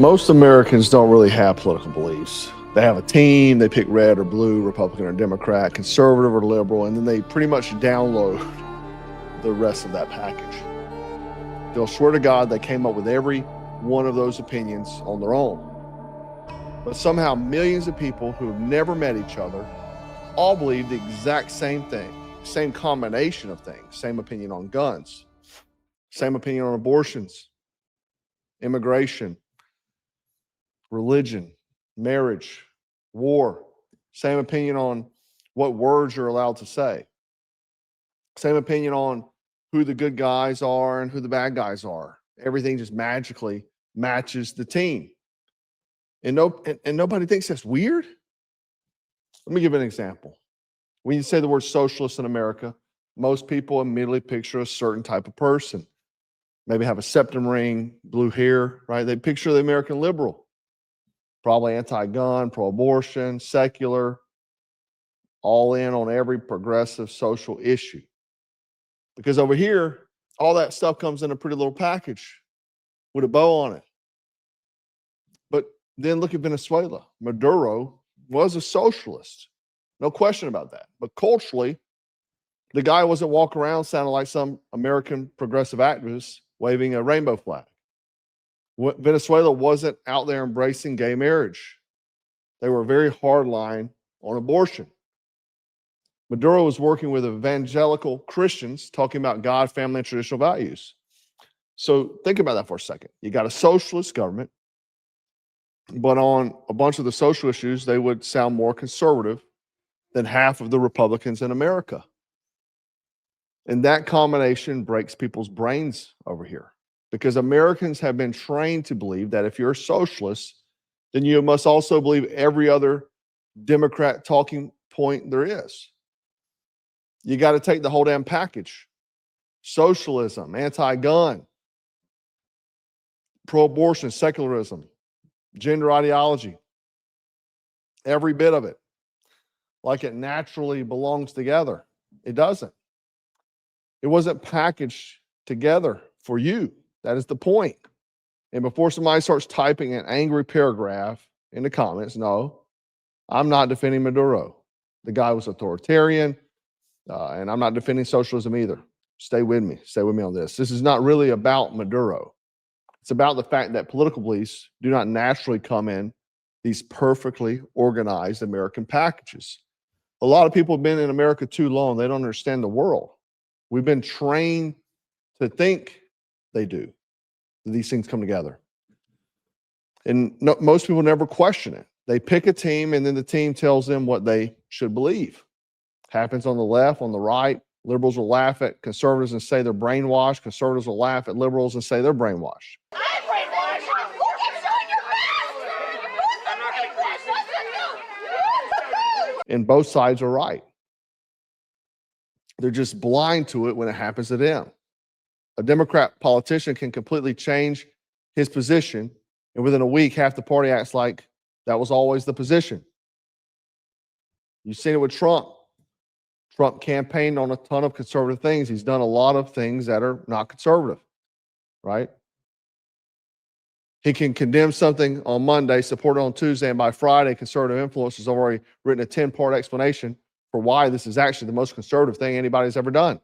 Most Americans don't really have political beliefs. They have a team, they pick red or blue, Republican or Democrat, conservative or liberal, and then they pretty much download the rest of that package. They'll swear to God they came up with every one of those opinions on their own. But somehow millions of people who have never met each other all believe the exact same thing, same combination of things, same opinion on guns, same opinion on abortions, immigration, religion, marriage, war, same opinion on what words you're allowed to say, same opinion on who the good guys are and who the bad guys are. Everything just magically matches the team. And nobody thinks that's weird. Let me give an example. When you say the word socialist in America, most people immediately picture a certain type of person. Maybe have a septum ring, blue hair, right? They picture the American liberal. Probably anti-gun, pro-abortion, secular, all in on every progressive social issue. Because over here, all that stuff comes in a pretty little package with a bow on it. But then look at Venezuela. Maduro was a socialist. No question about that. But culturally, the guy wasn't walking around sounding like some American progressive activist waving a rainbow flag. Venezuela wasn't out there embracing gay marriage. They were very hardline on abortion. Maduro was working with evangelical Christians talking about God, family, and traditional values. So think about that for a second. You got a socialist government, but on a bunch of the social issues, they would sound more conservative than half of the Republicans in America. And that combination breaks people's brains over here. Because Americans have been trained to believe that if you're a socialist, then you must also believe every other Democrat talking point there is. You got to take the whole damn package. Socialism, anti-gun, pro-abortion, secularism, gender ideology, every bit of it. Like it naturally belongs together. It doesn't. It wasn't packaged together for you. That is the point. And before somebody starts typing an angry paragraph in the comments, no, I'm not defending Maduro. The guy was authoritarian, and I'm not defending socialism either. Stay with me. Stay with me on this. This is not really about Maduro. It's about the fact that political beliefs do not naturally come in these perfectly organized American packages. A lot of people have been in America too long. They don't understand the world. We've been trained to think they do. These things come together. And most people never question it. They pick a team and then the team tells them what they should believe. Happens on the left, on the right. Liberals will laugh at conservatives and say they're brainwashed. Conservatives will laugh at liberals and say they're brainwashed. I'm brainwashed. Who keeps showing your mask? Who's the brainwashed? And both sides are right. They're just blind to it when it happens to them. A Democrat politician can completely change his position, and within a week, half the party acts like that was always the position. You've seen it with Trump. Trump campaigned on a ton of conservative things. He's done a lot of things that are not conservative, right? He can condemn something on Monday, support it on Tuesday, and by Friday, conservative influencers have already written a 10-part explanation for why this is actually the most conservative thing anybody's ever done.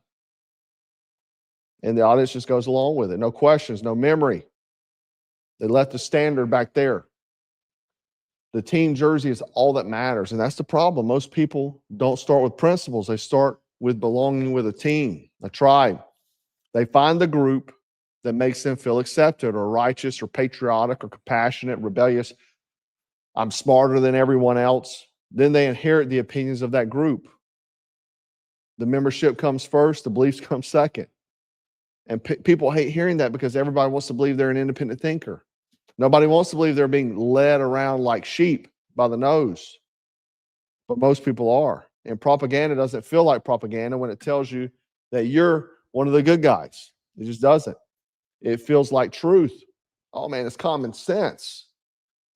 And the audience just goes along with it. No questions, no memory. They left the standard back there. The team jersey is all that matters. And that's the problem. Most people don't start with principles. They start with belonging with a team, a tribe. They find the group that makes them feel accepted or righteous or patriotic or compassionate, rebellious. I'm smarter than everyone else. Then they inherit the opinions of that group. The membership comes first, the beliefs come second. And people hate hearing that because everybody wants to believe they're an independent thinker. Nobody wants to believe they're being led around like sheep by the nose. But most people are. And propaganda doesn't feel like propaganda when it tells you that you're one of the good guys. It just doesn't. It feels like truth. Oh man, it's common sense.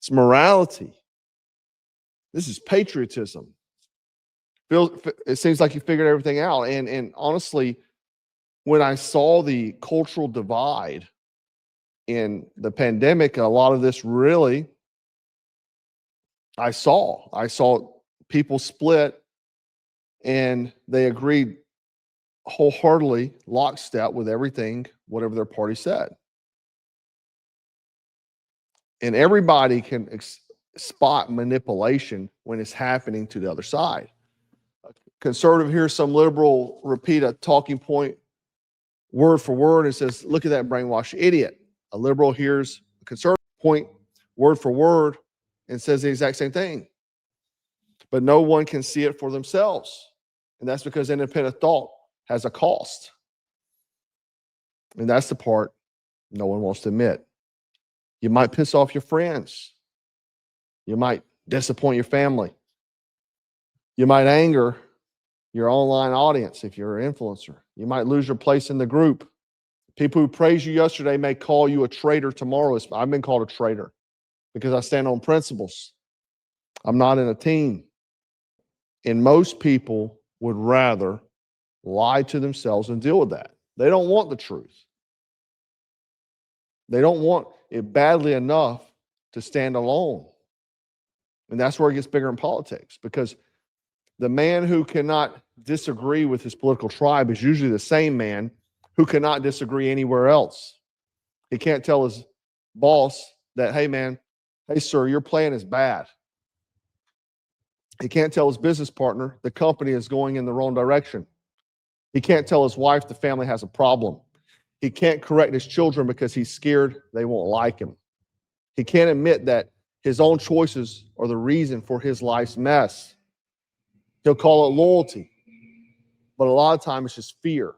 It's morality. This is patriotism. It seems like you figured everything out. And honestly, when I saw the cultural divide in the pandemic, a lot of this really, I saw people split, and they agreed wholeheartedly, lockstep with everything, whatever their party said. And everybody can spot manipulation when it's happening to the other side. A conservative hears some liberal repeat a talking point word for word and says, look at that brainwashed idiot. A liberal hears a conservative point word for word and says the exact same thing. But no one can see it for themselves. And that's because independent thought has a cost. And that's the part no one wants to admit. You might piss off your friends. You might disappoint your family. You might anger your online audience if you're an influencer. You might lose your place in the group. People who praised you yesterday may call you a traitor tomorrow. I've been called a traitor because I stand on principles. I'm not in a team. And most people would rather lie to themselves and deal with that. They don't want the truth. They don't want it badly enough to stand alone. And that's where it gets bigger in politics, because the man who cannot disagree with his political tribe is usually the same man who cannot disagree anywhere else. He can't tell his boss that, hey man, hey sir, your plan is bad. He can't tell his business partner the company is going in the wrong direction. He can't tell his wife the family has a problem. He can't correct his children because he's scared they won't like him. He can't admit that his own choices are the reason for his life's mess. He'll call it loyalty, but a lot of times it's just fear.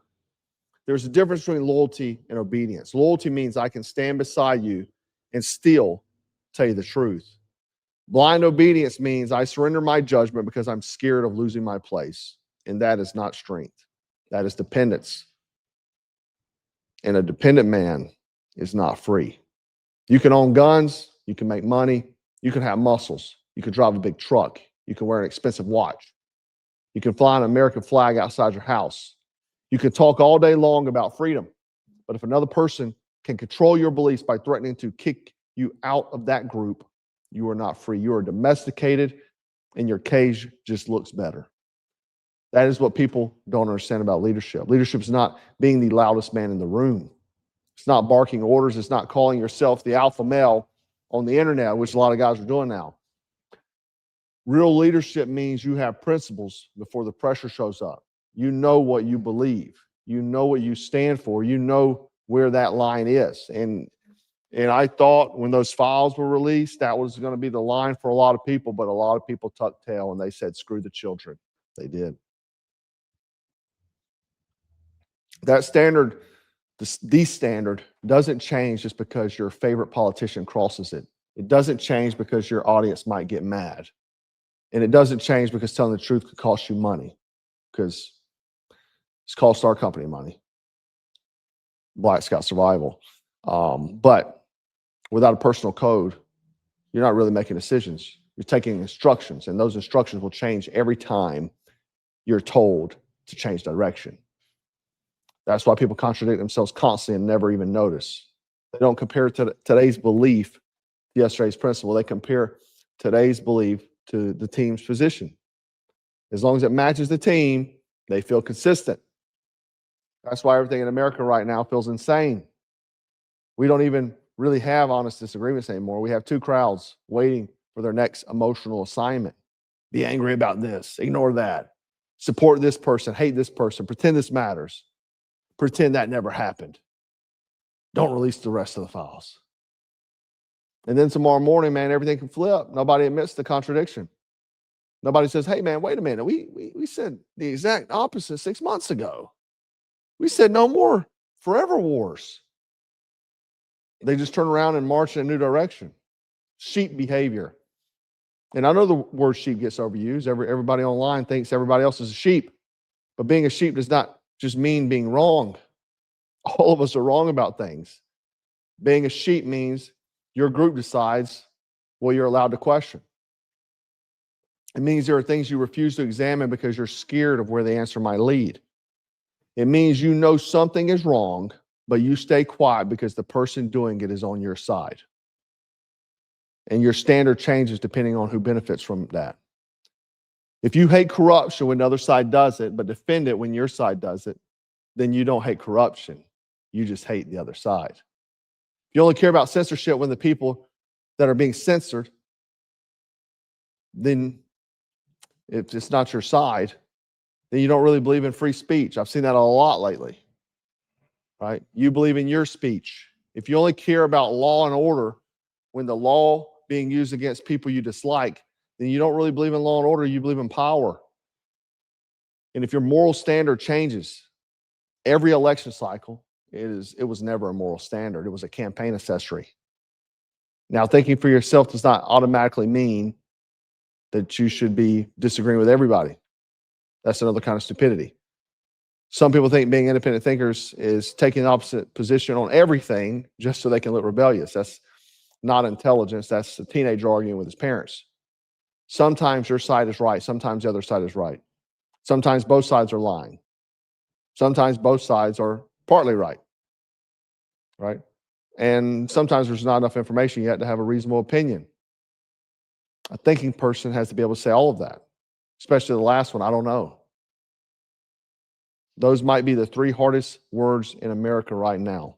There's a difference between loyalty and obedience. Loyalty means I can stand beside you and still tell you the truth. Blind obedience means I surrender my judgment because I'm scared of losing my place, and that is not strength. That is dependence. And a dependent man is not free. You can own guns, you can make money, you can have muscles, you can drive a big truck, you can wear an expensive watch, you can fly an American flag outside your house, you can talk all day long about freedom, but if another person can control your beliefs by threatening to kick you out of that group, you are not free. You are domesticated, and your cage just looks better. That is what people don't understand about leadership. Leadership is not being the loudest man in the room. It's not barking orders. It's not calling yourself the alpha male on the internet, which a lot of guys are doing now. Real leadership means you have principles before the pressure shows up. You know what you believe. You know what you stand for. You know where that line is. And I thought when those files were released, that was going to be the line for a lot of people, but a lot of people tucked tail and they said, screw the children. They did. That standard, the standard doesn't change just because your favorite politician crosses it. It doesn't change because your audience might get mad. And it doesn't change because telling the truth could cost you money, because it's cost our company money, Black Scout Survival. But without a personal code, you're not really making decisions. You're taking instructions, and those instructions will change every time you're told to change direction. That's why people contradict themselves constantly and never even notice. They don't compare today's belief to yesterday's principle. They compare today's belief to the team's position. As long as it matches the team, they feel consistent. That's why everything in America right now feels insane. We don't even really have honest disagreements anymore. We have two crowds waiting for their next emotional assignment. Be angry about this, ignore that, support this person, hate this person, pretend this matters, pretend that never happened. Don't release the rest of the files. And then tomorrow morning, man, everything can flip. Nobody admits the contradiction. Nobody says, hey, man, wait a minute. We said the exact opposite 6 months ago. We said no more forever wars. They just turn around and march in a new direction. Sheep behavior. And I know the word sheep gets overused. Everybody online thinks everybody else is a sheep. But being a sheep does not just mean being wrong. All of us are wrong about things. Being a sheep means your group decides what you're allowed to question. It means there are things you refuse to examine because you're scared of where the answer might lead. It means you know something is wrong, but you stay quiet because the person doing it is on your side. And your standard changes depending on who benefits from that. If you hate corruption when the other side does it, but defend it when your side does it, then you don't hate corruption. You just hate the other side. If you only care about censorship when the people that are being censored, then if it's not your side, then you don't really believe in free speech. I've seen that a lot lately, right? You believe in your speech. If you only care about law and order when the law being used against people you dislike, then you don't really believe in law and order, you believe in power. And if your moral standard changes every election cycle, it was never a moral standard. It was a campaign accessory. Now, thinking for yourself does not automatically mean that you should be disagreeing with everybody. That's another kind of stupidity. Some people think being independent thinkers is taking the opposite position on everything just so they can look rebellious. That's not intelligence. That's a teenager arguing with his parents. Sometimes your side is right. Sometimes the other side is right. Sometimes both sides are lying. Sometimes both sides are partly right. Right? And sometimes there's not enough information yet to have a reasonable opinion. A thinking person has to be able to say all of that, especially the last one, I don't know. Those might be the three hardest words in America right now.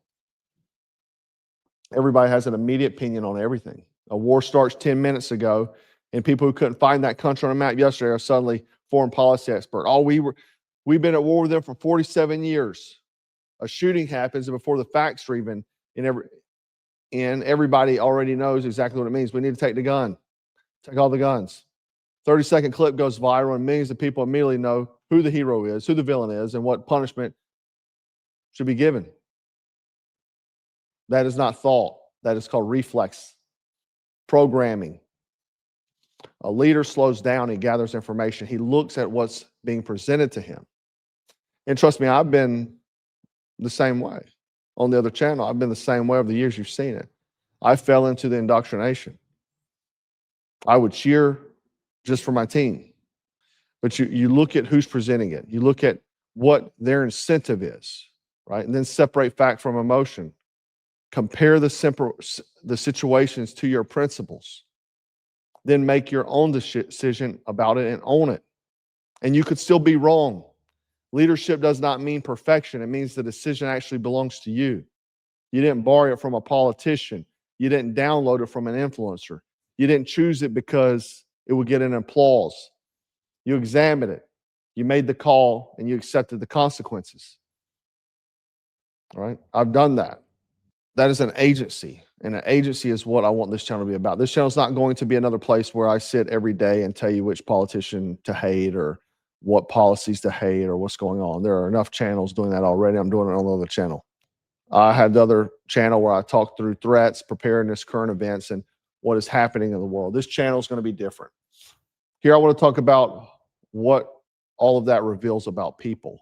Everybody has an immediate opinion on everything. A war starts 10 minutes ago, and people who couldn't find that country on a map yesterday are suddenly foreign policy expert. We've been at war with them for 47 years. A shooting happens, and before the facts are even in, everybody already knows exactly what it means. We need to take the gun. Take all the guns. 30-second clip goes viral, and millions of people immediately know who the hero is, who the villain is, and what punishment should be given. That is not thought. That is called reflex programming. A leader slows down. He gathers information. He looks at what's being presented to him. And trust me, I've been the same way. On the other channel, I've been the same way over the years you've seen it. I fell into the indoctrination. I would cheer just for my team. But you look at who's presenting it. You look at what their incentive is, right? And then separate fact from emotion. Compare the situations to your principles. Then make your own decision about it and own it. And you could still be wrong. Leadership does not mean perfection. It means the decision actually belongs to you. You didn't borrow it from a politician. You didn't download it from an influencer. You didn't choose it because it would get an applause. You examined it. You made the call and you accepted the consequences. All right? I've done that. That is an agency. And an agency is what I want this channel to be about. This channel is not going to be another place where I sit every day and tell you which politician to hate or what policies to hate or what's going on. There are enough channels doing that already. I'm doing it on the other channel. I had the other channel where I talk through threats, preparedness, current events, and what is happening in the world. This channel is going to be different. Here I want to talk about what all of that reveals about people.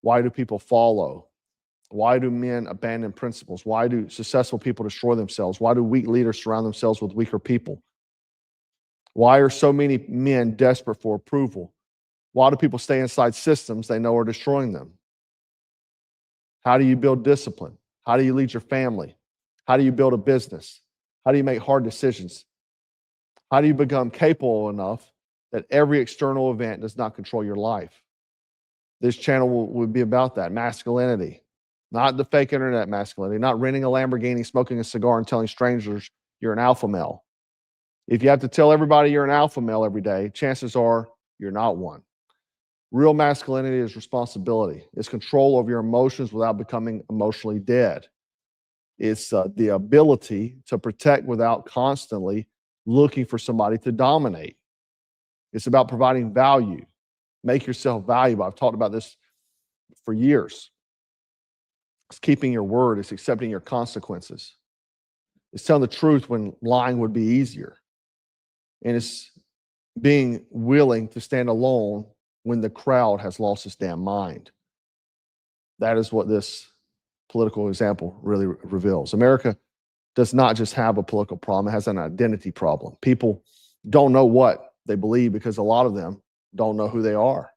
Why do people follow? Why do men abandon principles? Why do successful people destroy themselves? Why do weak leaders surround themselves with weaker people? Why are so many men desperate for approval? Why do people stay inside systems they know are destroying them? How do you build discipline? How do you lead your family? How do you build a business? How do you make hard decisions? How do you become capable enough that every external event does not control your life? This channel will be about that. Masculinity. Not the fake internet masculinity. Not renting a Lamborghini, smoking a cigar, and telling strangers you're an alpha male. If you have to tell everybody you're an alpha male every day, chances are you're not one. Real masculinity is responsibility. It's control of your emotions without becoming emotionally dead. It's the ability to protect without constantly looking for somebody to dominate. It's about providing value. Make yourself valuable. I've talked about this for years. It's keeping your word. It's accepting your consequences. It's telling the truth when lying would be easier. And it's being willing to stand alone when the crowd has lost its damn mind. That is what this political example really reveals. America does not just have a political problem, it has an identity problem. People don't know what they believe because a lot of them don't know who they are.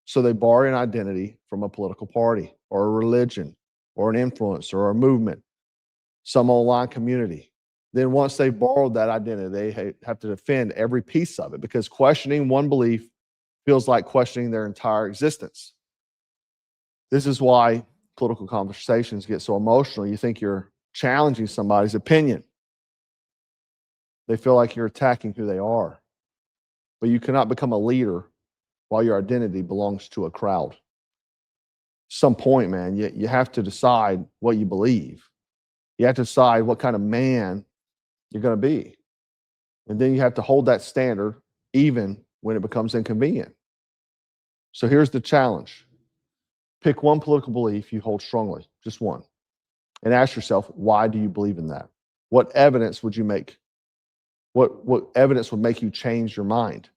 So they borrow an identity from a political party or a religion or an influencer or a movement, some online community. Then once they've borrowed that identity, they have to defend every piece of it, because questioning one belief feels like questioning their entire existence. This is why political conversations get so emotional. You think you're challenging somebody's opinion. They feel like you're attacking who they are. But you cannot become a leader while your identity belongs to a crowd. Some point, man, you have to decide what you believe. You have to decide what kind of man you're going to be. And then you have to hold that standard even when it becomes inconvenient. So here's the challenge. Pick one political belief you hold strongly, just one, and ask yourself, why do you believe in that? What evidence would you make? What evidence would make you change your mind?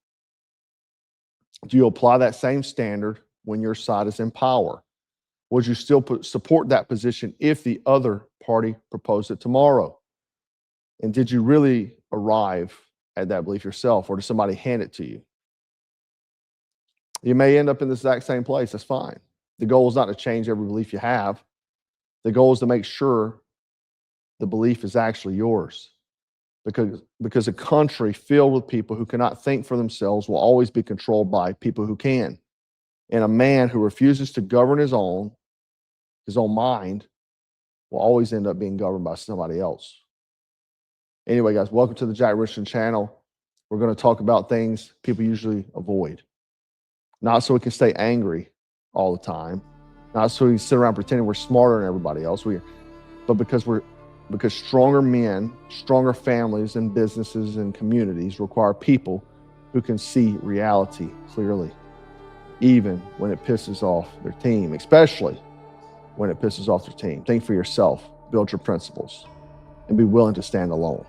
Do you apply that same standard when your side is in power? Would you still support that position if the other party proposed it tomorrow? And did you really arrive at that belief yourself, or did somebody hand it to you? You may end up in the exact same place. That's fine. The goal is not to change every belief you have. The goal is to make sure the belief is actually yours. Because a country filled with people who cannot think for themselves will always be controlled by people who can. And a man who refuses to govern his own mind will always end up being governed by somebody else. Anyway, guys, welcome to the Jack Richardson channel. We're going to talk about things people usually avoid. Not so we can stay angry all the time. Not so we can sit around pretending we're smarter than everybody else. But because stronger men, stronger families and businesses and communities require people who can see reality clearly, even when it pisses off their team, especially when it pisses off their team. Think for yourself, build your principles, and be willing to stand alone.